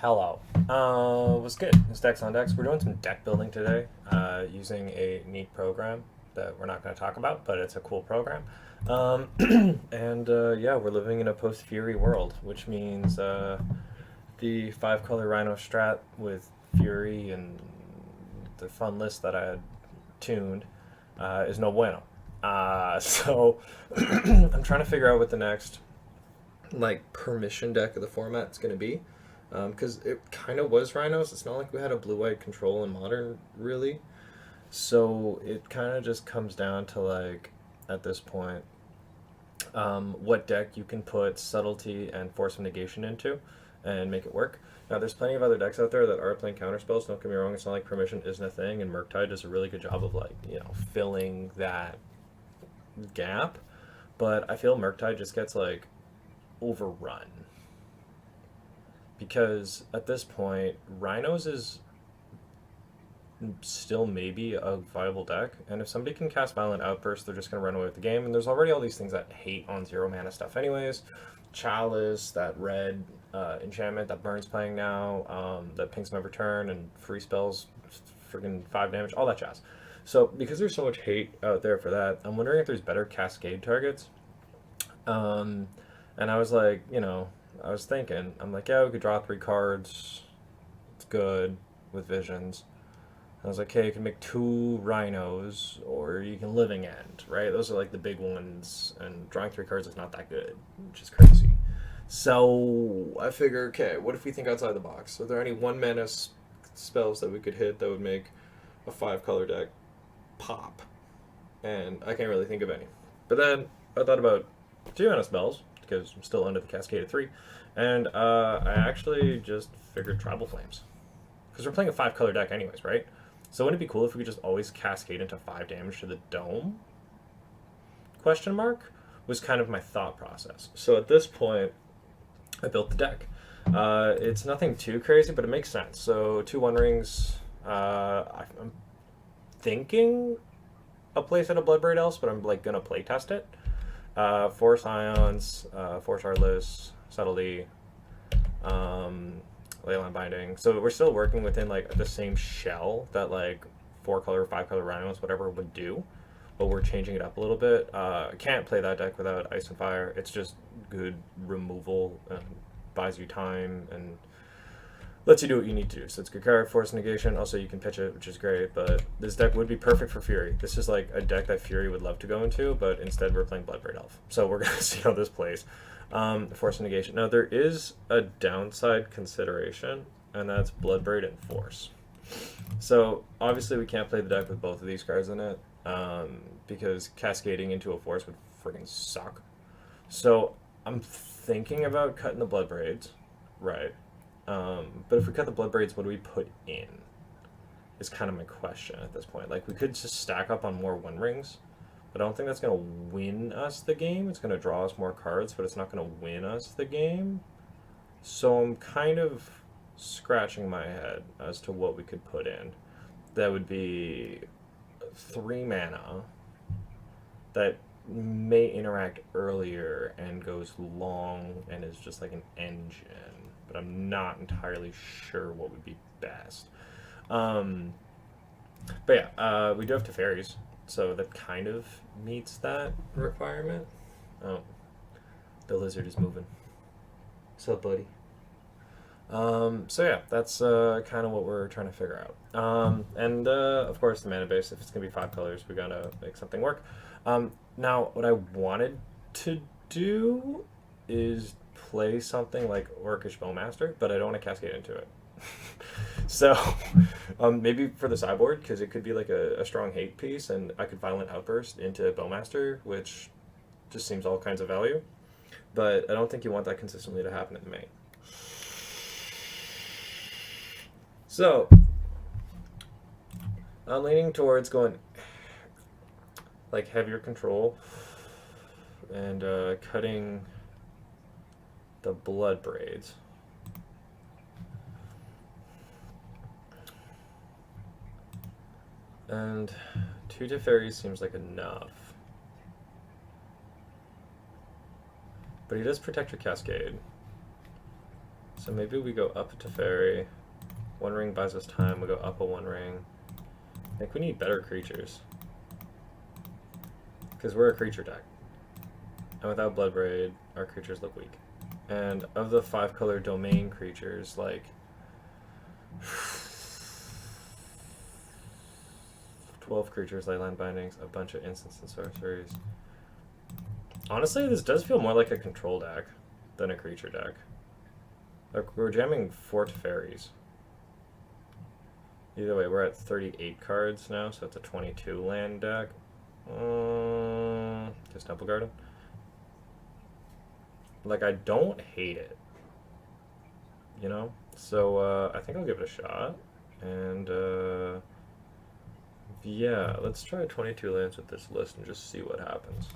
Hello. What's good? It's Dex on Dex. We're doing some deck building today using a neat program that we're not going to talk about, but it's a cool program. Um, yeah, we're living in a post Fury world, which means the five color Rhino strat with Fury and the fun list that I had tuned is no bueno. So I'm trying to figure out what the next like permission deck of the format is going to be because it kind of was Rhinos. It's not like we had a blue-white control in Modern, really. So it kind of just comes down to like, at this point, what deck you can put Subtlety and Force of Negation into and make it work. Now, there's plenty of other decks out there that are playing counterspells. Don't get me wrong; it's not like Permission isn't a thing, and Murktide does a really good job of like filling that gap. But I feel Murktide just gets like overrun because at this point, Rhinos is still maybe a viable deck, and if somebody can cast Violent Outburst, they're just going to run away with the game. And there's already all these things that hate on zero mana stuff, anyways. Chalice, that red enchantment that Burns playing now, that pings never turn, and free spells, freaking 5 damage, all that jazz. So, because there's so much hate out there for that, I'm wondering if there's better Cascade targets. Um, and I was like, I was thinking, I'm like, yeah, we could draw 3 cards. It's good with visions. I was like, hey, you can make 2 rhinos, or you can living end, right? Those are like the big ones, and drawing 3 cards is not that good, which is crazy. So I figure, okay, what if we think outside the box? Are there any 1 mana spells that we could hit that would make a 5 color deck pop? And I can't really think of any. But then I thought about 2 mana spells, because I'm still under the Cascade of 3, and I actually just figured Tribal Flames. Because we're playing a 5 color deck anyways, right? So wouldn't it be cool if we could just always cascade into 5 damage to the dome? Question mark was kind of my thought process. So at this point, I built the deck. It's nothing too crazy, but it makes sense. So 2 1 rings. I'm thinking a place at a Bloodbraid Else, but I'm like gonna play test it. Force Ions, Force Heartless, Subtlety, um, Leyline Binding. So we're still working within like the same shell that like 4 color, 5 color Rhinos, whatever would do, but we're changing it up a little bit. Can't play that deck without Ice and Fire. It's just good removal and buys you time and lets you do what you need to do. So it's good card, Force Negation. Also, you can pitch it, which is great. But this deck would be perfect for Fury. This is like a deck that Fury would love to go into, but instead we're playing Bloodbraid Elf. So we're gonna see how this plays. Force Negation. Now there is a downside consideration, and that's Bloodbraid and Force. So obviously we can't play the deck with both of these cards in it, because cascading into a Force would freaking suck. So I'm thinking about cutting the Bloodbraids, right? But if we cut the Bloodbraids, what do we put in? Is kind of my question at this point. Like, we could just stack up on more 1 rings, but I don't think that's going to win us the game. It's going to draw us more cards, but it's not going to win us the game. So I'm kind of scratching my head as to what we could put in. That would be 3 mana that may interact earlier and goes long and is just like an engine, but I'm not entirely sure what would be best. Um, but yeah, we do have Teferis, so that kind of meets that requirement. Oh, the lizard is moving. What's up, buddy? So yeah, that's kind of what we're trying to figure out. And of course, the mana base. If it's gonna be 5 colors, we gotta make something work. Now, what I wanted to do is play something like Orcish Bowmaster, but I don't want to cascade into it. So maybe for the sideboard, because it could be like a strong hate piece, and I could Violent Outburst into Bowmaster, which just seems all kinds of value. But I don't think you want that consistently to happen in the main. So I'm leaning towards going like heavier control and cutting the Bloodbraids. And 2 Teferis seems like enough. But he does protect your Cascade. So maybe we go up to fairy. One ring buys us time, we go up a one ring. I think we need better creatures. Because we're a creature deck. And without Bloodbraid, our creatures look weak. And of the 5-color domain creatures, like 12 creatures, Leyline Bindings, a bunch of instants and sorceries. Honestly, this does feel more like a control deck than a creature deck. Like, we're jamming 4 fairies. Either way, we're at 38 cards now, so it's a 22 land deck. Just Temple Garden. Like, I don't hate it, you know? So, I think I'll give it a shot. And, yeah, let's try 22 lands with this list and just see what happens.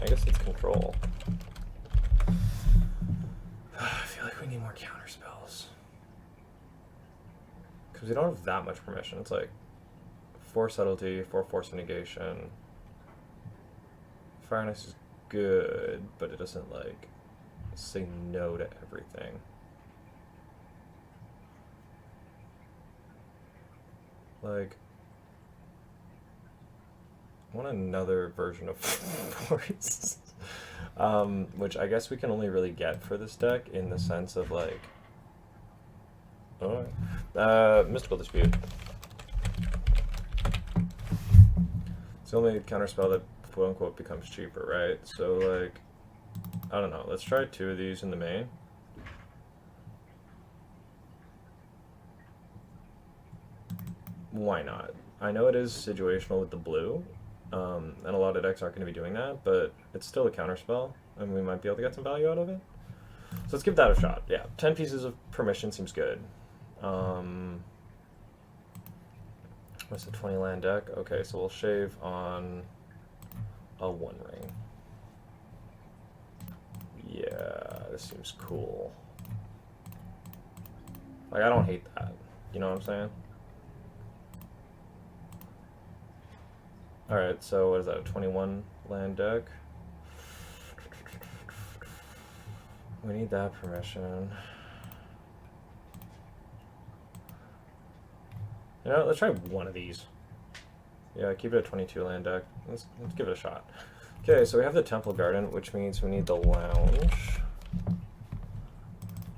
I guess it's control. I feel like we need more counter spells. Because we don't have that much permission. It's like 4 subtlety, 4 force of negation. Fire and Ice is good, but it doesn't like say no to everything. Like, I want another version of force. Which I guess we can only really get for this deck in the sense of like, Mystical Dispute. It's the only counterspell that quote unquote becomes cheaper, right? So like, I don't know, let's try 2 of these in the main. Why not? I know it is situational with the blue, and a lot of decks aren't going to be doing that, but it's still a counterspell, and we might be able to get some value out of it. So let's give that a shot. Yeah, 10 pieces of permission seems good. What's the 20 land deck? Okay, so we'll shave on a 1 ring. Yeah, this seems cool. Like, I don't hate that. You know what I'm saying? Alright, so what is that, a 21 land deck? We need that permission. You know, let's try 1 of these. Yeah, keep it a 22 land deck. Let's give it a shot. Okay, so we have the Temple Garden, which means we need the Lounge.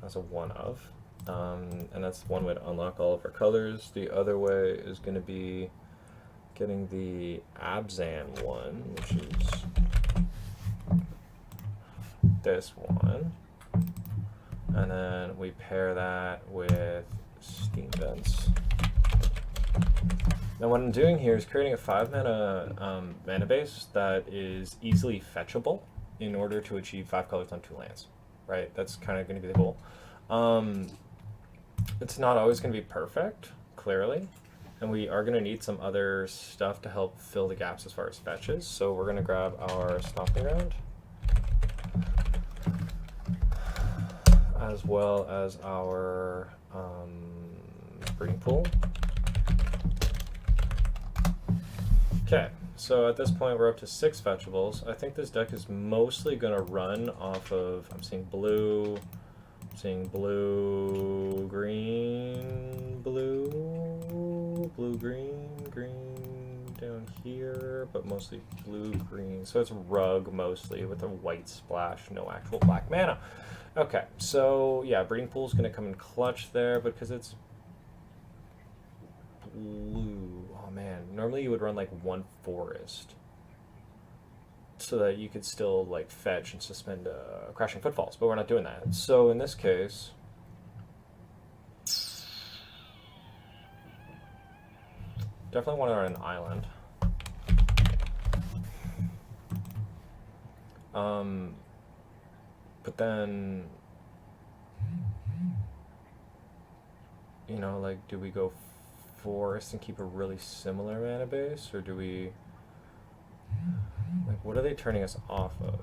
That's a 1 of. And that's one way to unlock all of our colors. The other way is going to be getting the Abzan one, which is this one. And then we pair that with Steam Vents. Now what I'm doing here is creating a 5-mana mana base that is easily fetchable in order to achieve 5 colors on 2 lands. Right? That's kind of going to be the goal. It's not always going to be perfect, clearly. And we are going to need some other stuff to help fill the gaps as far as fetches. So we're going to grab our Stomping Ground, as well as our Breeding Pool. Okay, so at this point we're up to 6 fetchables. I think this deck is mostly going to run off of, I'm seeing blue, green, blue, green down here, but mostly blue, green. So it's rug mostly with a white splash, no actual black mana. Okay, so yeah, Breeding Pool is going to come in clutch there, but because it's blue, oh man, normally you would run like 1 forest so that you could still like fetch and suspend Crashing Footfalls, but we're not doing that. So in this case, definitely want to run an island. But then, you know, like, do we go forest and keep a really similar mana base, or do we, like, what are they turning us off of?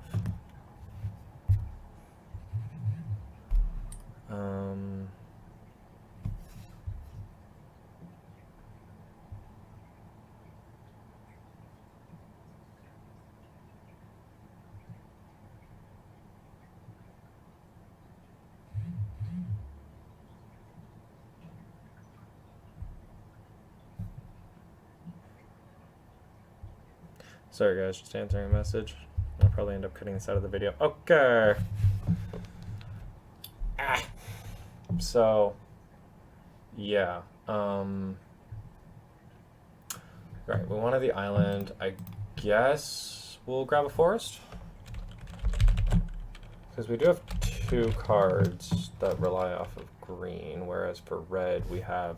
Sorry guys, just answering a message. I'll probably end up cutting this out of the video. Okay. So, yeah. Right, we wanted the island. I guess we'll grab a forest. Because we do have 2 cards that rely off of green, whereas for red we have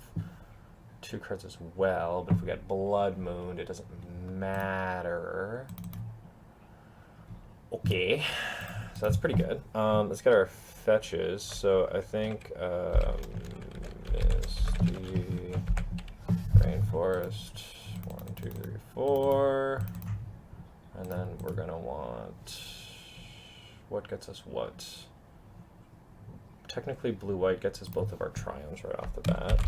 2 cards as well, but if we get Blood Moon, it doesn't matter. Okay, so that's pretty good. Let's get our fetches. So I think Misty, Rainforest, 1, 2, 3, 4, and then we're gonna want, what gets us what? Technically blue-white gets us both of our triomes right off the bat.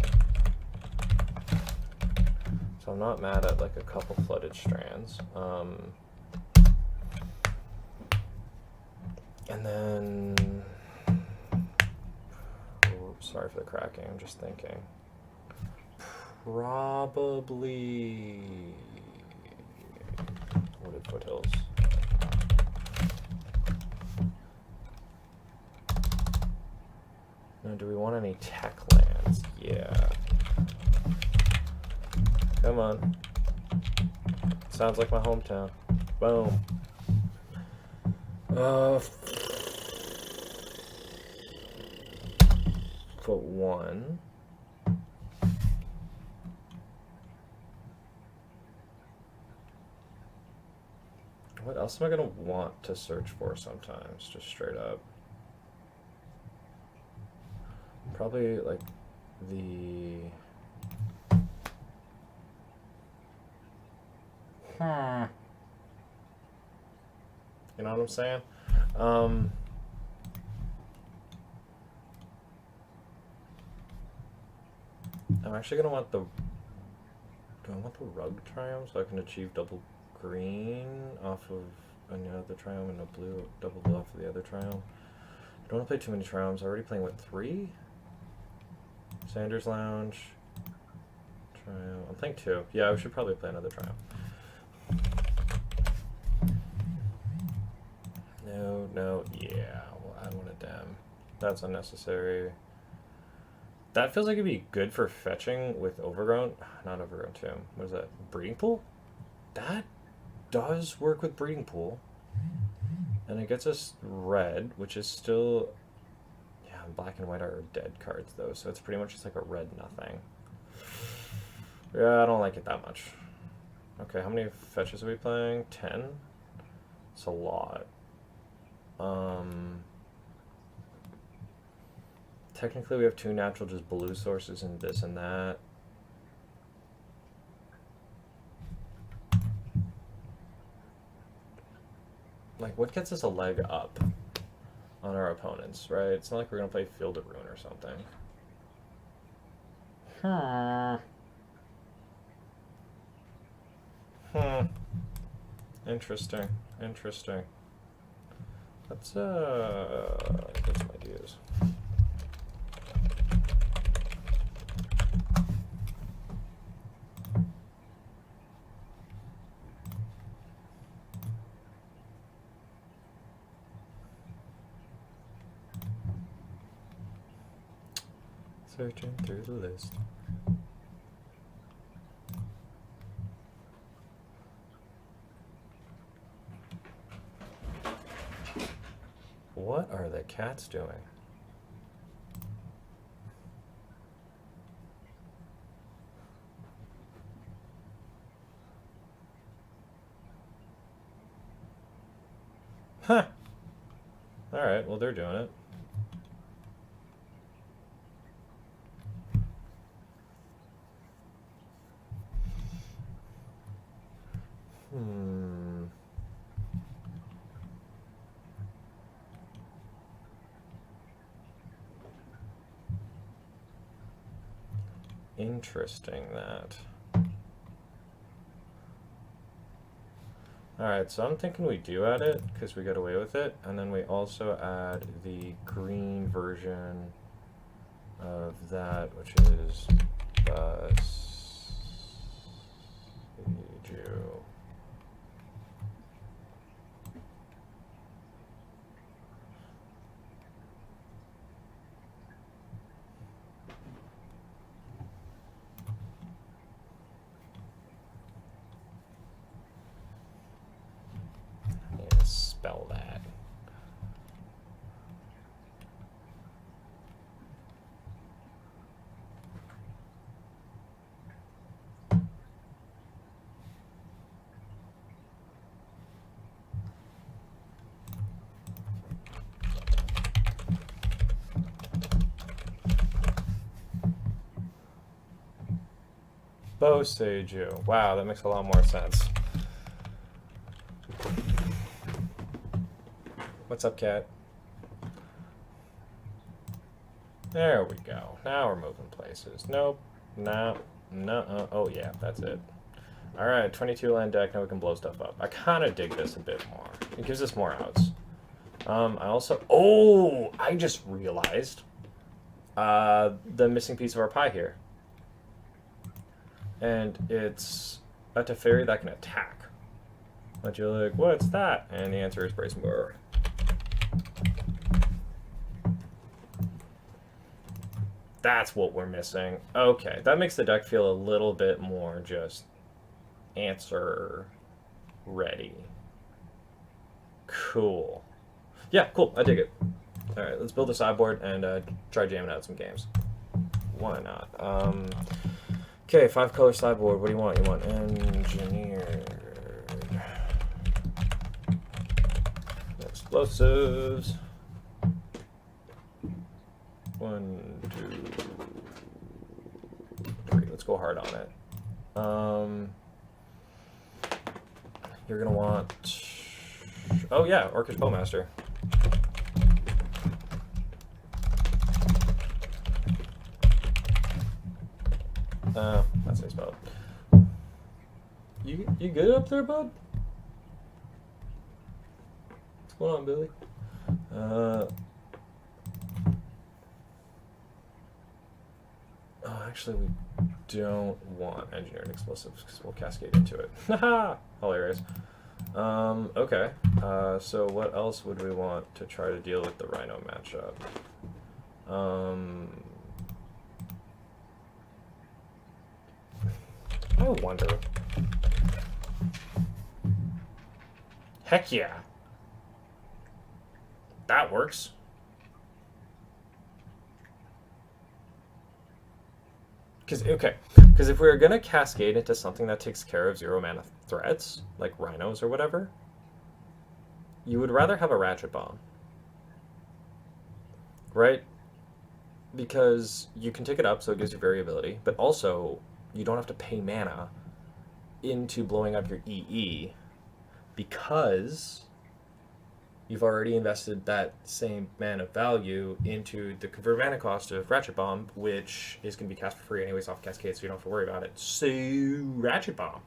So I'm not mad at like a couple flooded strands. And then, sorry for the cracking, I'm just thinking. Probably Wooded Foothills. Now, do we want any tech lands? Yeah. Come on. Sounds like my hometown. Boom. Put 1. What else am I gonna want to search for sometimes? Just straight up. Probably like the. You know what I'm saying? I'm actually gonna want the. Do I want the rug triumph so I can achieve double green off of another triumph and a blue, double blue off of the other triumph? I don't want to play too many triumphs. I'm already playing what, 3? Sanders Lounge. Triumph. I'm playing 2. Yeah, we should probably play another triumph. No, yeah, we'll add one of them. That's unnecessary. That feels like it'd be good for fetching with Overgrown. Not Overgrown Tomb. What is that? Breeding Pool? That does work with Breeding Pool. And it gets us red, which is still... Yeah, black and white are dead cards, though, so it's pretty much just like a red nothing. Yeah, I don't like it that much. Okay, how many fetches are we playing? 10? It's a lot. Technically we have 2 natural just blue sources and this and that. Like, what gets us a leg up on our opponents, right? It's not like we're gonna play Field of Ruin or something. Interesting. Let's get some ideas. Searching through the list. What are the cats doing? Huh. Alright, well, they're doing it. Interesting that. Alright, so I'm thinking we do add it because we got away with it, and then we also add the green version of that, which is Bus. Boseiju. Wow, that makes a lot more sense. What's up, cat? There we go. Now we're moving places. Nope. No. No. Oh, yeah, that's it. Alright, 22 land deck. Now we can blow stuff up. I kind of dig this a bit more. It gives us more outs. I also... Oh! I just realized the missing piece of our pie here. And it's a Teferi that can attack. But you're like, what's that? And the answer is Brazen Borer. That's what we're missing. Okay, that makes the deck feel a little bit more just answer ready. Cool. Yeah, cool. I dig it. All right, let's build a sideboard and try jamming out some games. Why not? Okay, 5-color sideboard. What do you want? You want engineered. Explosives. 1, 2, 3. Let's go hard on it. You're gonna want... Oh yeah, Orcish Bowmaster. That's how you spell it. You good up there, bud? What's going on, Billy? Oh, actually, we don't want engineered explosives because we'll cascade into it. Haha! Hilarious. Okay. So what else would we want to try to deal with the Rhino matchup? I wonder. Heck yeah. That works. Because if we were going to cascade into something that takes care of 0-mana threats, like rhinos or whatever, you would rather have a Ratchet Bomb. Right? Because you can take it up, so it gives you variability, but also you don't have to pay mana into blowing up your EE because you've already invested that same mana value into the convert mana cost of Ratchet Bomb, which is going to be cast for free anyways off Cascade, so you don't have to worry about it. So, Ratchet Bomb.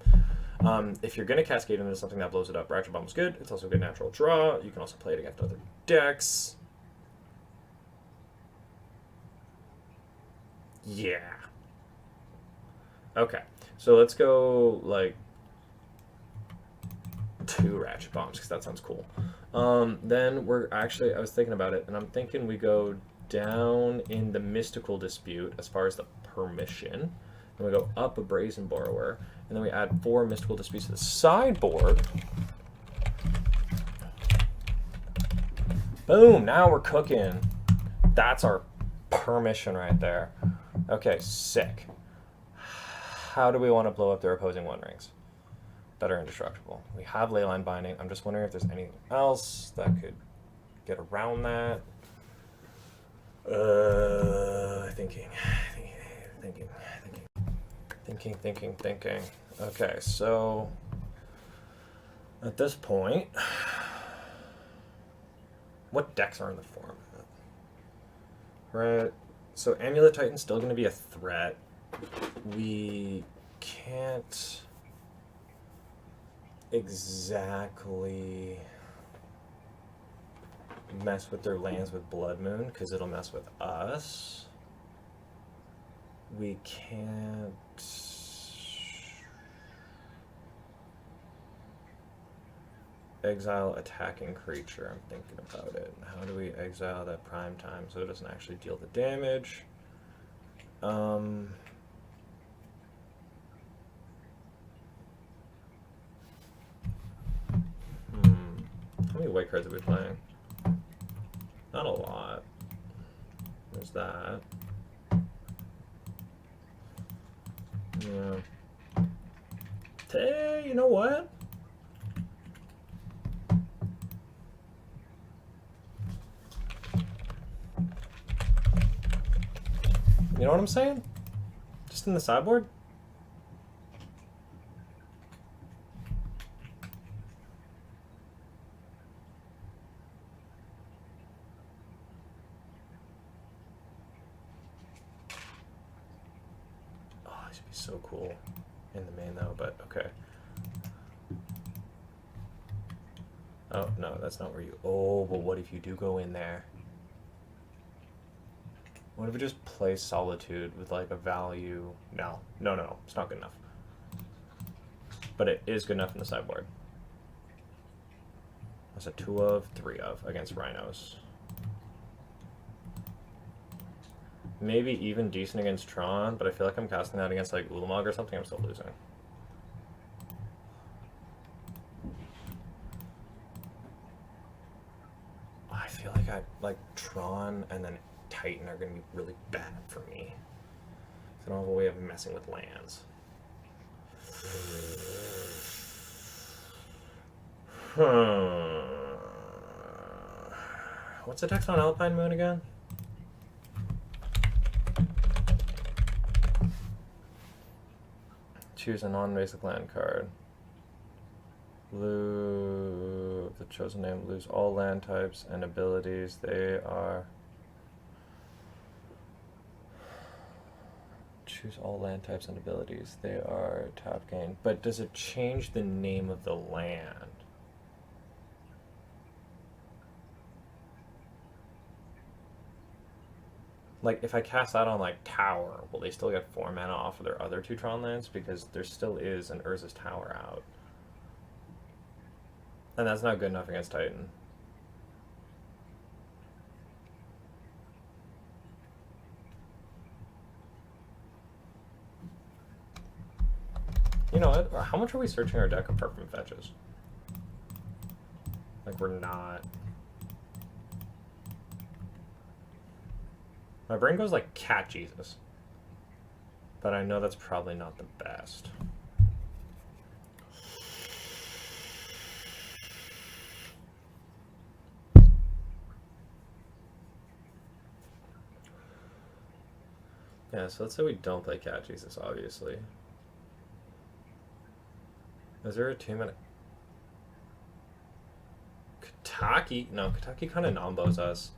If you're going to Cascade into something that blows it up, Ratchet Bomb is good. It's also a good natural draw. You can also play it against other decks. Yeah. Okay, so let's go, like, 2 Ratchet Bombs, because that sounds cool. Then I was thinking about it, and I'm thinking we go down in the Mystical Dispute as far as the permission, and we go up a Brazen Borrower, and then we add 4 Mystical Disputes to the sideboard. Boom, now we're cooking. That's our permission right there. Okay, sick. How do we want to blow up their opposing One Rings that are indestructible? We have Leyline Binding. I'm just wondering if there's anything else that could get around that. Thinking. Okay, so at this point, what decks are in the format? Right. So Amulet Titan's still going to be a threat. We can't exactly mess with their lands with Blood Moon because it'll mess with us. We can't exile attacking creature. I'm thinking about it. How do we exile that prime time so it doesn't actually deal the damage? How many white cards are we playing? Not a lot. There's that. Yeah. Hey, you know what? You know what I'm saying? Just in the sideboard? this would be so cool in the main though, but okay. Oh, no, that's not where you... Oh, but what if you do go in there? What if we just play Solitude with, like, a value... No, it's not good enough. But it is good enough in the sideboard. That's a 2 of, 3 of against Rhinos. Maybe even decent against Tron, but I feel like I'm casting that against, like, Ulamog or something. I'm still losing. I feel like Tron and then Titan are going to be really bad for me. I don't have a way of messing with lands. What's the text on Alpine Moon again? Choose a non-basic land card. Blue, the chosen name, lose all land types and abilities. They are... Choose all land types and abilities. They are tap gain. But does it change the name of the land? Like, if I cast that on, like, Tower, will they still get 4 mana off of their other 2 Tron lands? Because there still is an Urza's Tower out. And that's not good enough against Titan. You know what? How much are we searching our deck apart from fetches? Like, we're not... My brain goes like cat Jesus. But I know that's probably not the best. Yeah, so let's say we don't play cat Jesus, obviously. Is there a 2-minute... Kataki? No, Kataki kind of nombos us.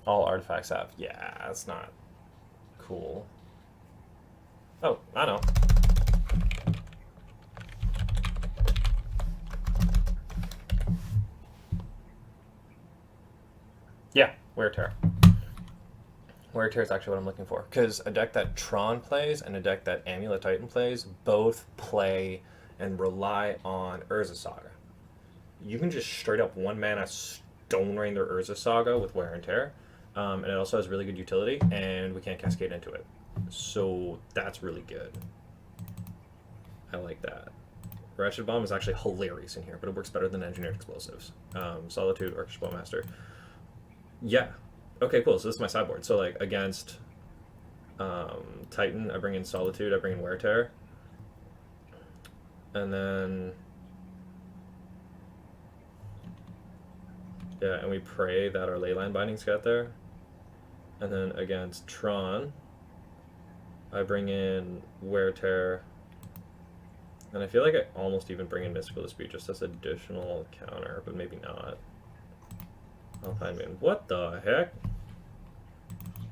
All artifacts have. Yeah, that's not cool. Oh, I know. Yeah, Wear Tear. Wear Tear is actually what I'm looking for. Because a deck that Tron plays and a deck that Amulet Titan plays both play and rely on Urza Saga. You can just straight up 1 mana Stone Rain their Urza Saga with Wear and Tear. And it also has really good utility, and we can't Cascade into it. So that's really good. I like that. Ratchet Bomb is actually hilarious in here, but it works better than Engineered Explosives. Solitude, Orchestra Bowmaster. Yeah. Okay, cool. So this is my sideboard. So, like, against Titan, I bring in Solitude, I bring in Wear Tear. And then... Yeah, and we pray that our Leyline Bindings get there. And then against Tron, I bring in Wear Tear. And I feel like I almost even bring in Mystical Dispute just as additional counter, but maybe not. Alpine Moon. What the heck?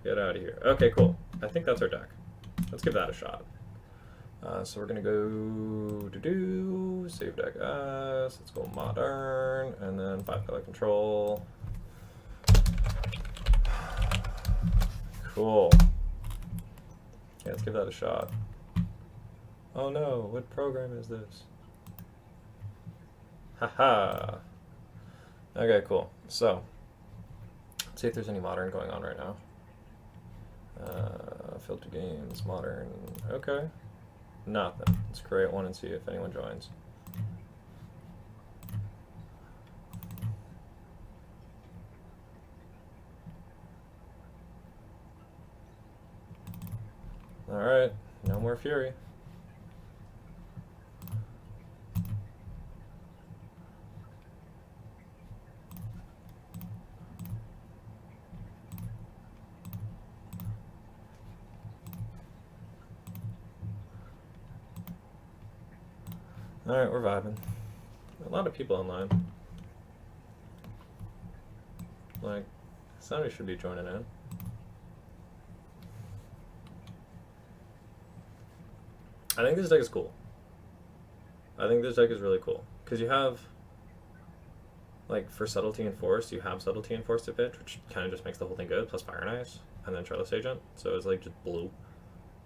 Get out of here. Okay, cool. I think that's our deck. Let's give that a shot. So we're gonna go save deck S. Let's go Modern, and then 5-color control. Cool. Yeah, let's give that a shot. Oh no, what program is this? Haha. Okay, cool. So, let's see if there's any Modern going on right now. Filter games, Modern. Okay. Nothing. Let's create one and see if anyone joins. Alright, no more Fury. Alright, we're vibing. A lot of people online. Like, somebody should be joining in. I think this deck is cool. I think this deck is really cool. Because you have, like, for Subtlety and Force, you have Subtlety and Force to pitch, which kind of just makes the whole thing good, plus Fire and Ice, and then Charlotte's Agent. So it's, like, just blue.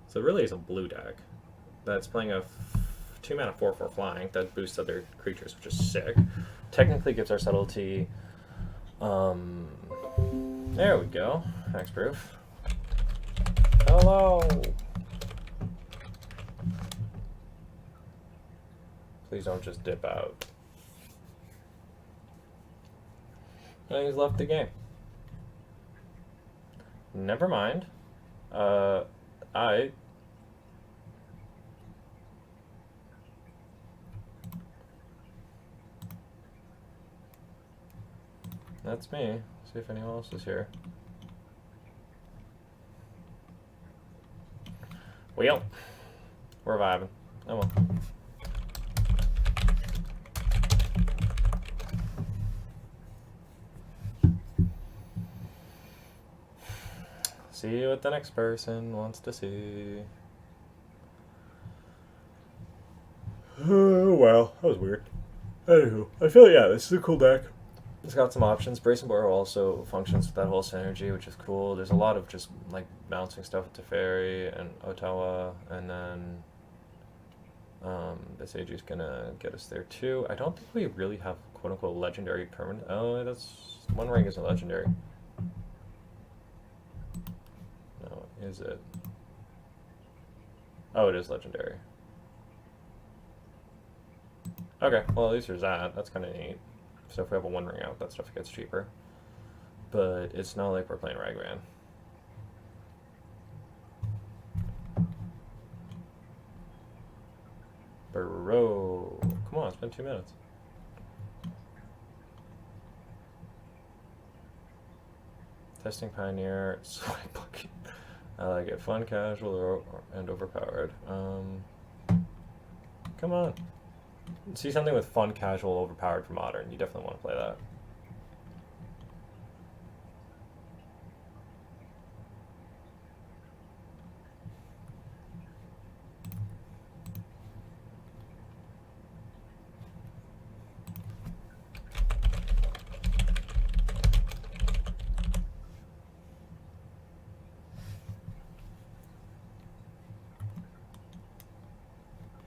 So it really is a blue deck that's playing a 2-mana 4/4 flying that boosts other creatures, which is sick. Technically gives our Subtlety... there we go. Hexproof. Hello! Please don't just dip out. And he's left the game. Never mind. That's me. See if anyone else is here. Well, we're vibing. Oh well. See what the next person wants to see. Oh, wow. That was weird. Anywho, I feel, yeah, this is a cool deck. It's got some options. Brace and Borrow also functions with that whole synergy, which is cool. There's a lot of just, like, bouncing stuff with Teferi and Ottawa, and then this AG is going to get us there, too. I don't think we really have, quote-unquote, legendary permanent. Oh, that's... One Ring isn't legendary. No, is it? Oh, it is legendary. Okay, well, at least there's that. That's kind of neat. So if we have a One Ring out, that stuff gets cheaper. But it's not like we're playing Ragman. Bro. Come on, it's been 2 minutes. Testing Pioneer, Swipe Bucket. I like it. Fun, casual, and overpowered. Come on. See something with fun, casual, overpowered for modern. You definitely want to play that.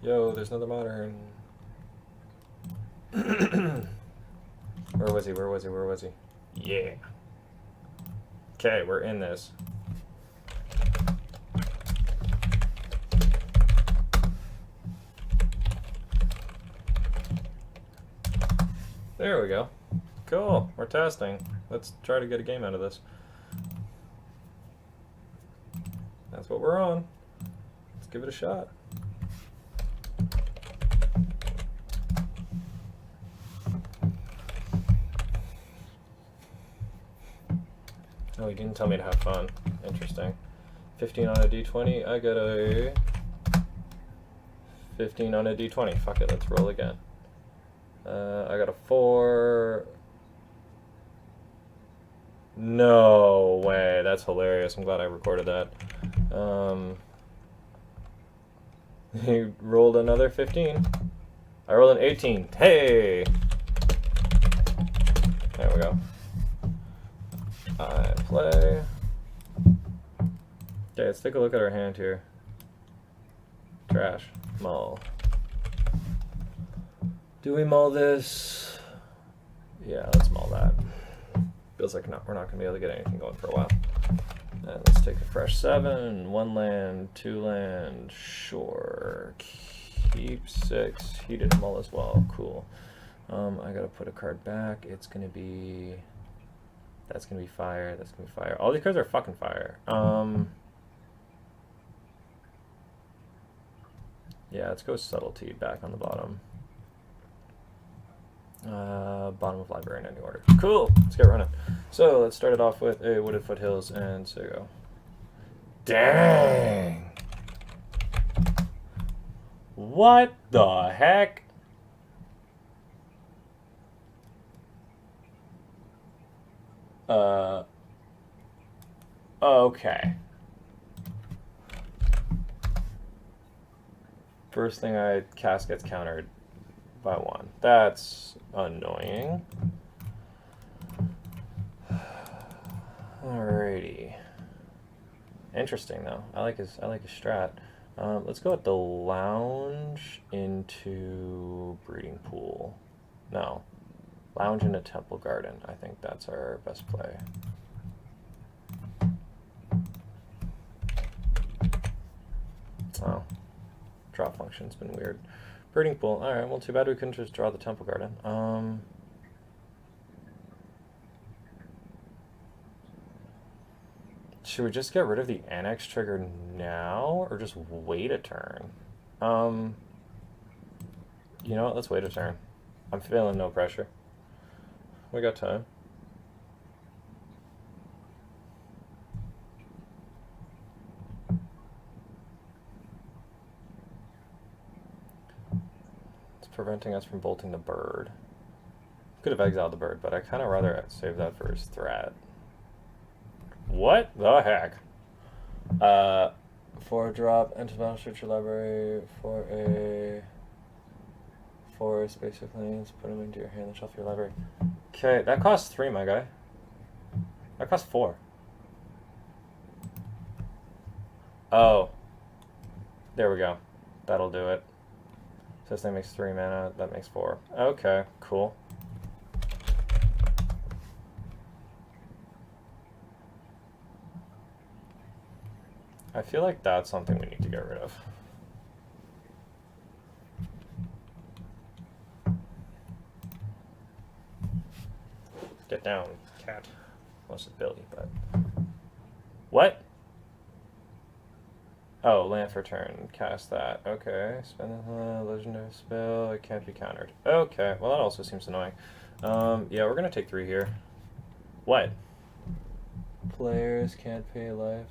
Yo, there's another modern. Where was he? Where was he? Where was he? Yeah. Okay, we're in this. There we go. Cool. We're testing. Let's try to get a game out of this. That's what we're on. Let's give it a shot. Oh, he didn't tell me to have fun. Interesting. 15 on a d20. I got a 15 on a d20. Fuck it, let's roll again. I got a 4. No way. That's hilarious. I'm glad I recorded that. He rolled another 15. I rolled an 18. Hey! There we go. I play. Okay, let's take a look at our hand here. Trash. Mull. Do we mull this? Yeah, let's mull that. Feels like we're not going to be able to get anything going for a while. And let's take a fresh 7. 1 land, 2 land, sure. Keep 6. He did mull as well. Cool. I got to put a card back. It's going to be... That's going to be fire. That's going to be fire. All these cards are fucking fire. Yeah, let's go Subtlety back on the bottom. Bottom of library in any order. Cool. Let's get running. So let's start it off with a Wooded Foothills and Sego. Dang. What the heck? Uh, okay. First thing I cast gets countered by 1. That's annoying. Alrighty. Interesting though. I like his strat. Let's go with the lounge into breeding pool. No. Lounge into temple garden. I think that's our best play. Oh. Draw function's been weird. Breeding pool. Alright, well too bad we couldn't just draw the temple garden. Should we just get rid of the annex trigger now, or just wait a turn? You know what, let's wait a turn. I'm feeling no pressure. We got time. It's preventing us from bolting the bird. Could have exiled the bird, but I kind of rather save that for his threat. What the heck? 4-drop, enter battle, search your library for a forest, basically. Let's put them into your hand and shuffle your library. Okay, that costs 3, my guy. That costs 4. Oh. There we go. That'll do it. So this thing makes 3 mana, that makes 4. Okay, cool. I feel like that's something we need to get rid of. Get down, cat. Well, it's Billy, but... What? Oh, land for turn. Cast that. Okay. Spend the legendary spell. It can't be countered. Okay. Well, that also seems annoying. Yeah, we're gonna take 3 here. What? Players can't pay life.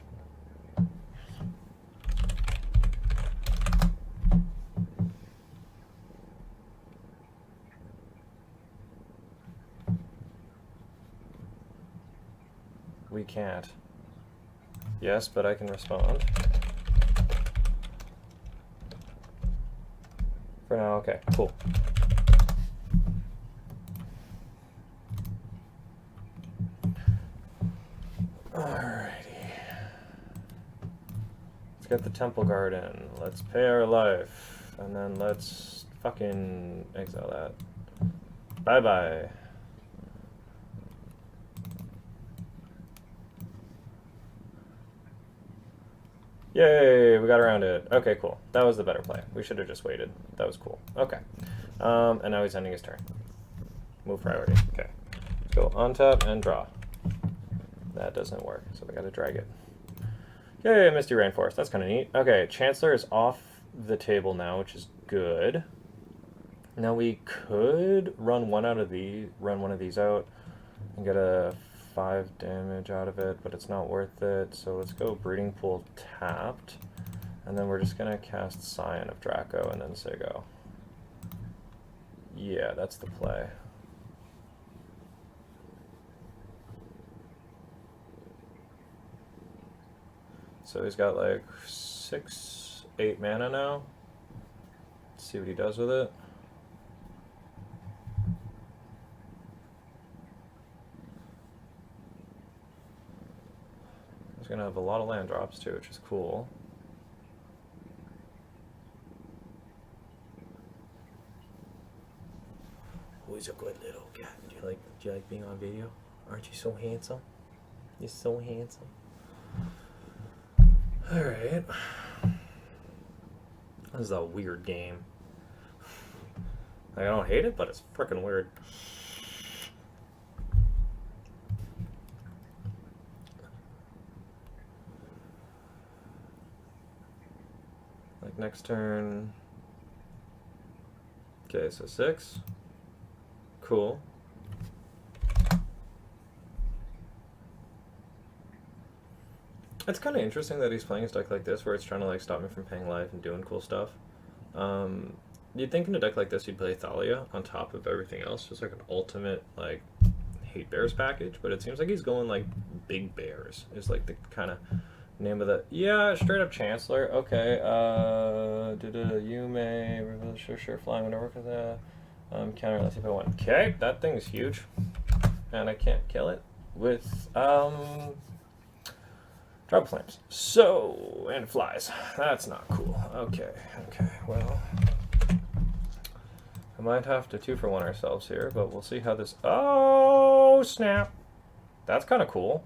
We can't. Yes, but I can respond. For now, okay, cool. Alrighty. Let's get the temple garden. Let's pay our life. And then let's fucking exile that. Bye-bye. Yay, we got around it. Okay, cool. That was the better play. We should have just waited. That was cool. Okay. And now he's ending his turn. Move priority. Okay. Let's go untap and draw. That doesn't work, so we gotta drag it. Yay, Misty Rainforest. That's kind of neat. Okay, Chancellor is off the table now, which is good. Now we could run one of these out and get a 5 damage out of it, but it's not worth it. So let's go Breeding Pool tapped, and then we're just gonna cast Scion of Draco and then say go. Yeah, that's the play. So he's got like 6, 8 mana now. Let's see what he does with it. He's gonna have a lot of land drops too, which is cool. Who's a good little cat? Do you like being on video? Aren't you so handsome? You're so handsome. Alright. This is a weird game. Like, I don't hate it, but it's freaking weird. Like, next turn. Okay, so 6. Cool. It's kind of interesting that he's playing a deck like this where it's trying to like stop me from paying life and doing cool stuff. You'd think in a deck like this you'd play Thalia on top of everything else, just like an ultimate like hate bears package, but it seems like he's going like big bears is like the kind of name of the straight up Chancellor. Okay, you may reveal sure flying whenever with the counter unless you put one. Okay, that thing's huge, and I can't kill it with Trouble Flames. So, and flies. That's not cool. Okay, well. I might have to 2-for-1 ourselves here, but we'll see how this... Oh, snap! That's kind of cool.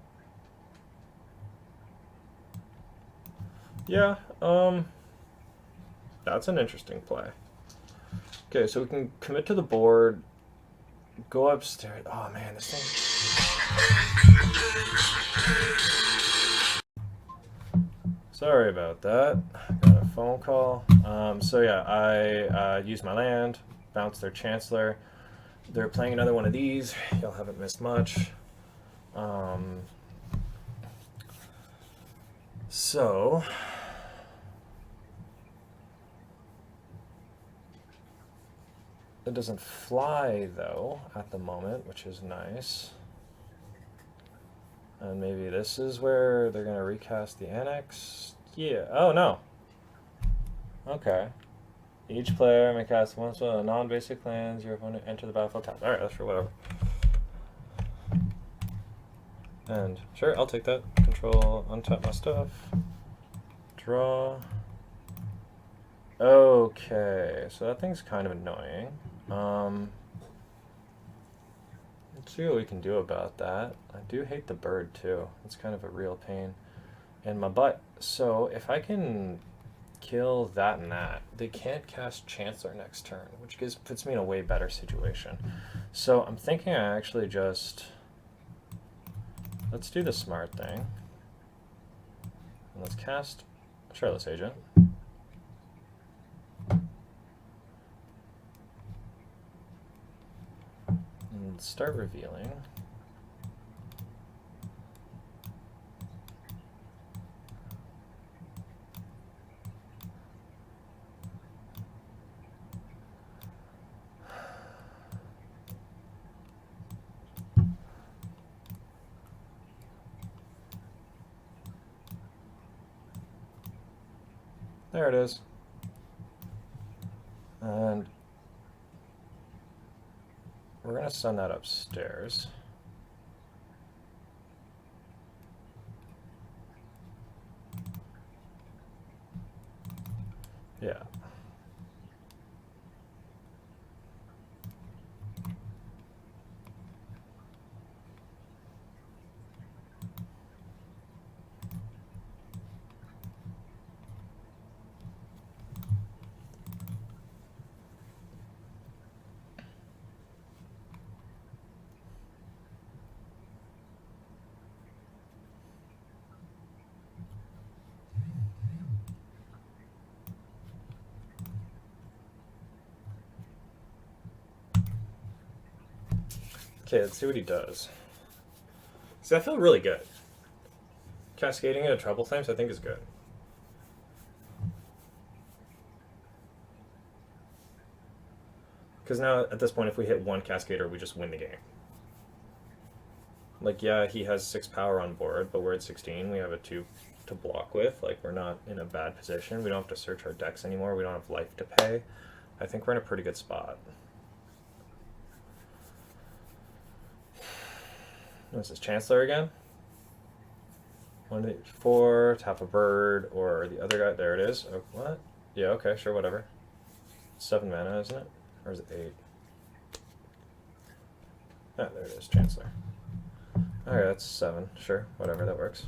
Yeah, that's an interesting play. Okay, so we can commit to the board, go upstairs. Oh, man, this thing... Sorry about that. Got a phone call. So yeah, I used my land, bounced their Chancellor. They're playing another one of these. Y'all haven't missed much. So it doesn't fly though at the moment, which is nice. And maybe this is where they're gonna recast the annex. Yeah. Oh no. Okay. Each player may cast one spell of non-basic lands. Your opponent enter the battlefield tapped. All right, that's for whatever. And sure, I'll take that. Control, untap my stuff. Draw. Okay, so that thing's kind of annoying. Let's see what we can do about that. I do hate the bird too. It's kind of a real pain in my butt. So if I can kill that and that, they can't cast Chancellor next turn, which puts me in a way better situation. So I'm thinking I actually just... Let's do the smart thing. And let's cast Shirtless Agent. And start revealing. There it is. And we're going to send that upstairs. Yeah. Okay, let's see what he does. See, I feel really good. Cascading into Trouble Flames, I think, is good. Because now, at this point, if we hit one Cascader, we just win the game. Like, yeah, he has 6 power on board, but we're at 16. We have a 2 to block with. Like, we're not in a bad position. We don't have to search our decks anymore. We don't have life to pay. I think we're in a pretty good spot. This is Chancellor again. 1, 2, 4, tap a bird, or the other guy. There it is. Oh, what? Yeah, okay, sure, whatever. 7 mana, isn't it? Or is it 8? Ah, there it is, Chancellor. Alright, that's 7. Sure, whatever, that works.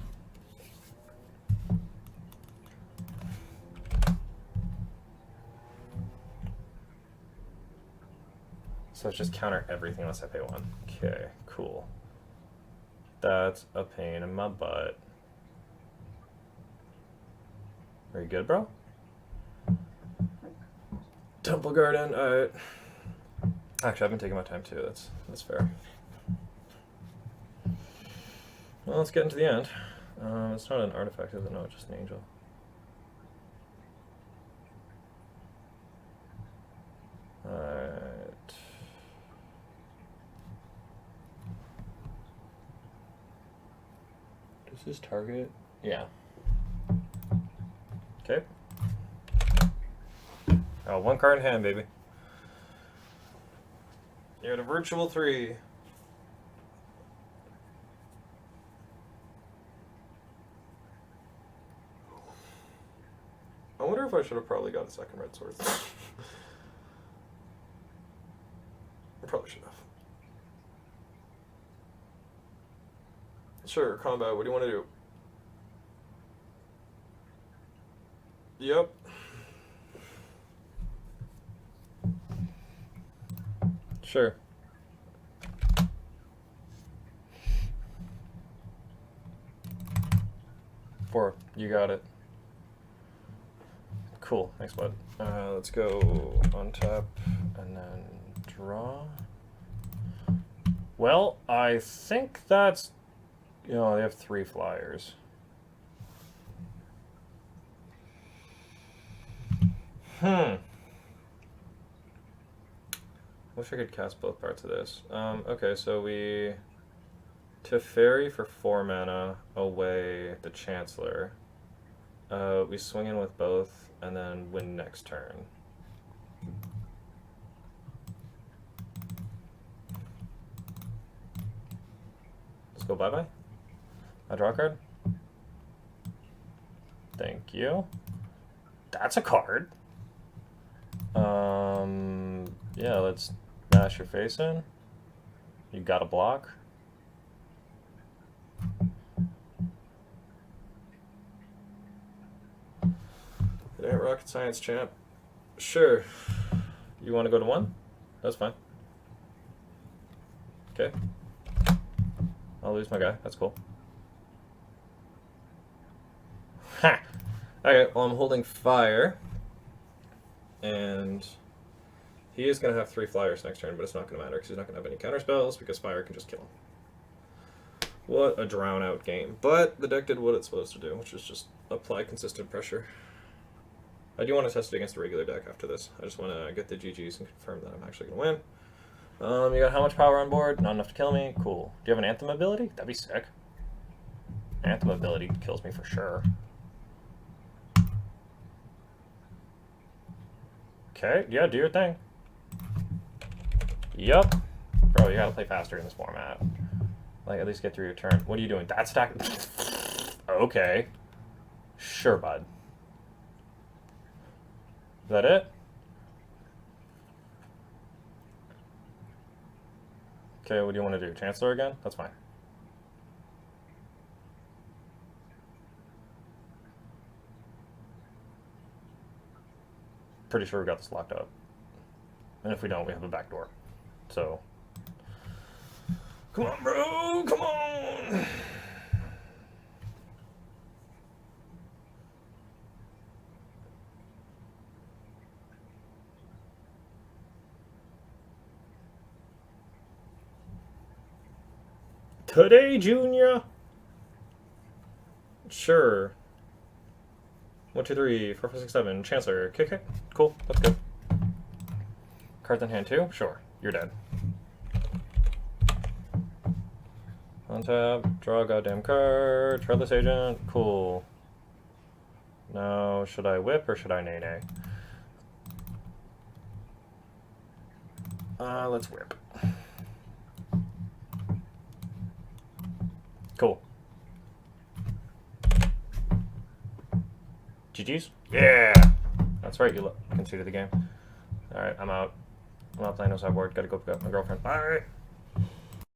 So it's just counter everything unless I pay 1. Okay, cool. That's a pain in my butt. Are you good, bro? Temple Garden, alright. Actually, I've been taking my time too, that's fair. Well, let's get into the end. It's not an artifact, is it? No, it's just an angel. Alright. Does this target? Yeah. Okay. Oh, one card in hand, baby. You're at a virtual 3. I wonder if I should have probably got a second red sword. I probably should have. Sure, combat, what do you want to do? Yep. Sure. Four. You got it. Cool. Thanks, bud. Let's go untap and then draw. Well, I think that's... You know, they have 3 flyers. Wish I could cast both parts of this. Okay, so we Teferi for 4 mana, away the Chancellor. We swing in with both, and then win next turn. Let's go bye-bye. I draw a card. Thank you. That's a card. Yeah, let's mash your face in. You got a block. It ain't rocket science, champ. Sure. You want to go to 1? That's fine. Okay. I'll lose my guy. That's cool. Ha! Okay, well, I'm holding fire. And he is going to have 3 flyers next turn, but it's not going to matter because he's not going to have any counter spells because fire can just kill him. What a drown out game. But the deck did what it's supposed to do, which is just apply consistent pressure. I do want to test it against a regular deck after this. I just want to get the GGs and confirm that I'm actually going to win. You got how much power on board? Not enough to kill me? Cool. Do you have an Anthem ability? That'd be sick. Anthem ability kills me for sure. Okay, yeah, do your thing. Yup. Bro, you gotta play faster in this format. Like, at least get through your turn. What are you doing? That stack? Okay. Sure, bud. Is that it? Okay, what do you want to do? Chancellor again? That's fine. Pretty sure we got this locked up. And if we don't, we have a back door. So... Come on, bro! Come on! Today, Junior? Sure. 1, 2, 3, 4, 5, 6, 7. Chancellor. Kick. Cool. That's good. Cards in hand too? Sure. You're dead. Untap. Draw a goddamn card. Treadless Agent. Cool. Now, should I whip or should I nay-nay? Let's whip. Cool. GG's? Yeah! That's right, you conceded the game. Alright, I'm out. I'm not playing no sideboard. Gotta go pick up my girlfriend. Alright.